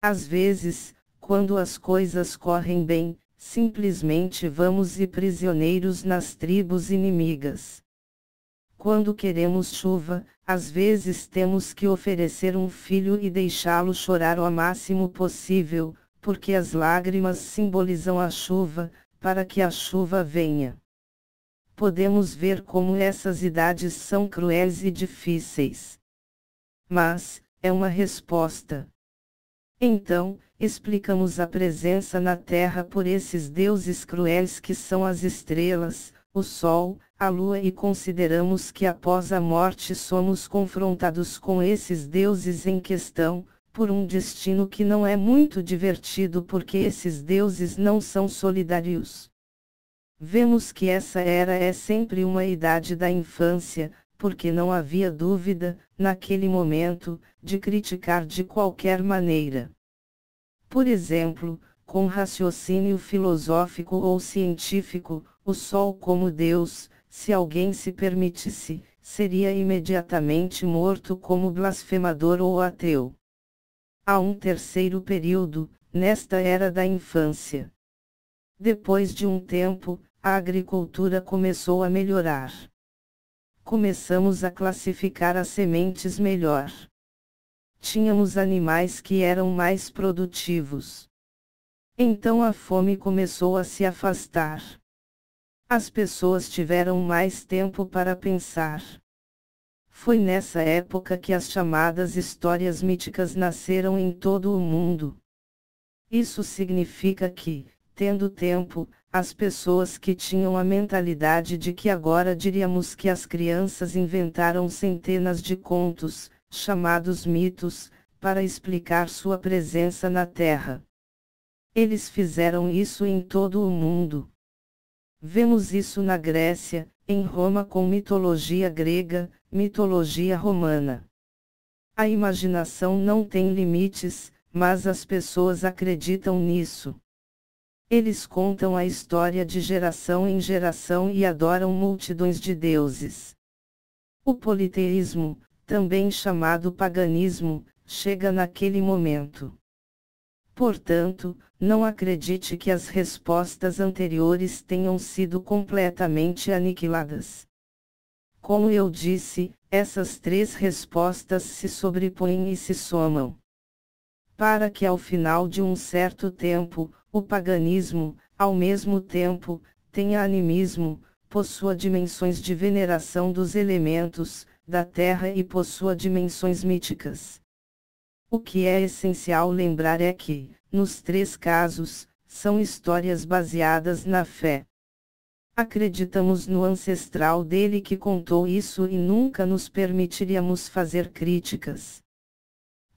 Às vezes, quando as coisas correm bem, simplesmente vamos e prisioneiros nas tribos inimigas. Quando queremos chuva, às vezes temos que oferecer um filho e deixá-lo chorar o máximo possível, porque as lágrimas simbolizam a chuva, para que a chuva venha. Podemos ver como essas idades são cruéis e difíceis. Mas, é uma resposta. Então, explicamos a presença na Terra por esses deuses cruéis que são as estrelas, o Sol, a Lua e consideramos que após a morte somos confrontados com esses deuses em questão, por um destino que não é muito divertido porque esses deuses não são solidários. Vemos que essa era é sempre uma idade da infância, porque não havia dúvida, naquele momento, de criticar de qualquer maneira. Por exemplo, com raciocínio filosófico ou científico, o Sol como Deus, se alguém se permitisse, seria imediatamente morto como blasfemador ou ateu. Há um terceiro período, nesta era da infância. Depois de um tempo, a agricultura começou a melhorar. Começamos a classificar as sementes melhor. Tínhamos animais que eram mais produtivos. Então a fome começou a se afastar. As pessoas tiveram mais tempo para pensar. Foi nessa época que as chamadas histórias míticas nasceram em todo o mundo. Isso significa que, tendo tempo, as pessoas que tinham a mentalidade de que agora diríamos que as crianças inventaram centenas de contos, chamados mitos, para explicar sua presença na Terra. Eles fizeram isso em todo o mundo. Vemos isso na Grécia, em Roma com mitologia grega, mitologia romana. A imaginação não tem limites, mas as pessoas acreditam nisso. Eles contam a história de geração em geração e adoram multidões de deuses. O politeísmo, também chamado paganismo, chega naquele momento. Portanto, não acredite que as respostas anteriores tenham sido completamente aniquiladas. Como eu disse, essas três respostas se sobrepõem e se somam. Para que ao final de um certo tempo, o paganismo, ao mesmo tempo, tenha animismo, possua dimensões de veneração dos elementos, da terra e possua dimensões míticas. O que é essencial lembrar é que, nos três casos, são histórias baseadas na fé. Acreditamos no ancestral dele que contou isso e nunca nos permitiríamos fazer críticas.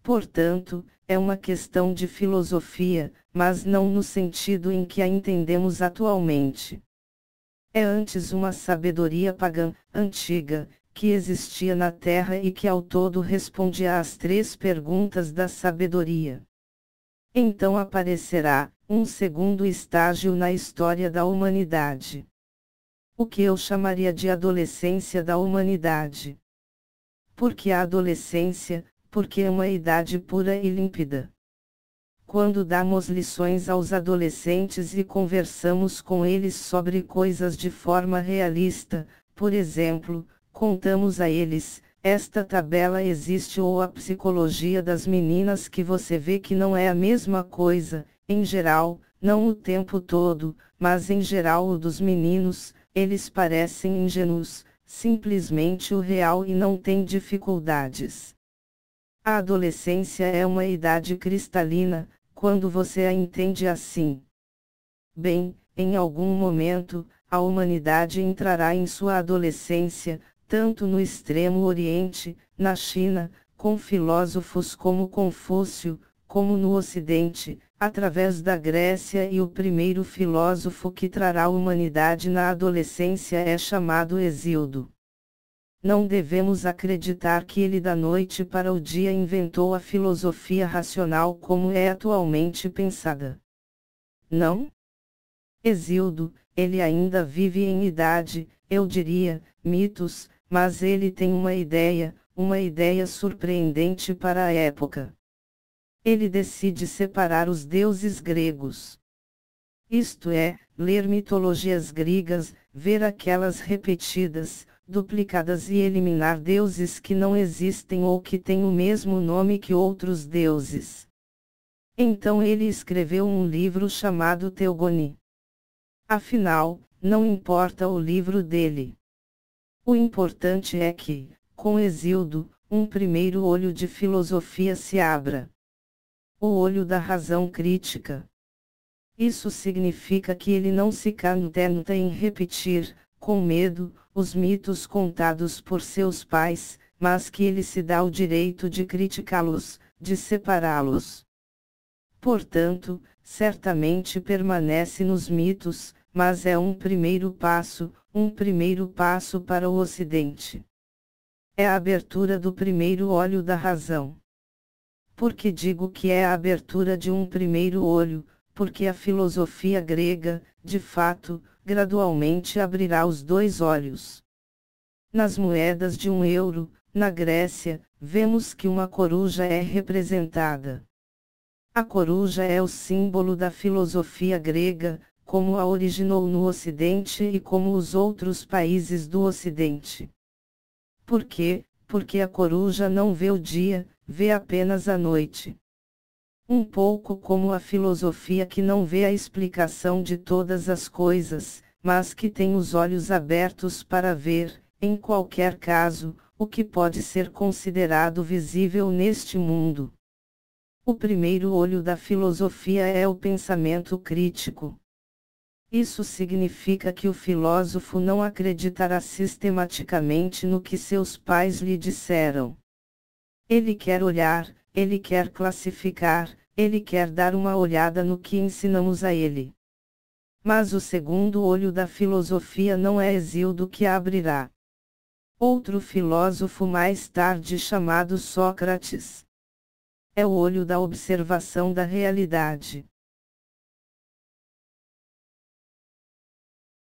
Portanto, é uma questão de filosofia, mas não no sentido em que a entendemos atualmente. É antes uma sabedoria pagã, antiga, que existia na Terra e que ao todo respondia às três perguntas da sabedoria. Então aparecerá um segundo estágio na história da humanidade. O que eu chamaria de adolescência da humanidade. Por que a adolescência? Porque é uma idade pura e límpida. Quando damos lições aos adolescentes e conversamos com eles sobre coisas de forma realista, por exemplo, contamos a eles, esta tabela existe ou a psicologia das meninas que você vê que não é a mesma coisa, em geral, não o tempo todo, mas em geral o dos meninos, eles parecem ingênuos, simplesmente o real e não têm dificuldades. A adolescência é uma idade cristalina, quando você a entende assim. Bem, em algum momento, a humanidade entrará em sua adolescência, tanto no extremo oriente, na China, com filósofos como Confúcio, como no ocidente, através da Grécia e o primeiro filósofo que trará a humanidade na adolescência é chamado Hesíodo. Não devemos acreditar que ele da noite para o dia inventou a filosofia racional como é atualmente pensada. Não? Hesíodo, ele ainda vive em idade, eu diria, mitos, mas ele tem uma ideia surpreendente para a época. Ele decide separar os deuses gregos. Isto é, ler mitologias gregas, ver aquelas repetidas, duplicadas e eliminar deuses que não existem ou que têm o mesmo nome que outros deuses. Então ele escreveu um livro chamado Teogoni. Afinal, não importa o livro dele. O importante é que, com Hesíodo, um primeiro olho de filosofia se abra. O olho da razão crítica. Isso significa que ele não se contenta em repetir, com medo, os mitos contados por seus pais, mas que ele se dá o direito de criticá-los, de separá-los. Portanto, certamente permanece nos mitos, mas é um primeiro passo para o Ocidente. É a abertura do primeiro olho da razão. Por que digo que é a abertura de um primeiro olho? Porque a filosofia grega, de fato, gradualmente abrirá os dois olhos. Nas moedas de €1, na Grécia, vemos que uma coruja é representada. A coruja é o símbolo da filosofia grega, como a originou no Ocidente e como os outros países do Ocidente. Por quê? Porque a coruja não vê o dia, vê apenas a noite. Um pouco como a filosofia que não vê a explicação de todas as coisas, mas que tem os olhos abertos para ver, em qualquer caso, o que pode ser considerado visível neste mundo. O primeiro olho da filosofia é o pensamento crítico. Isso significa que o filósofo não acreditará sistematicamente no que seus pais lhe disseram. Ele quer olhar, ele quer classificar, ele quer dar uma olhada no que ensinamos a ele. Mas o segundo olho da filosofia não é Hesíodo que abrirá. Outro filósofo mais tarde chamado Sócrates. É o olho da observação da realidade.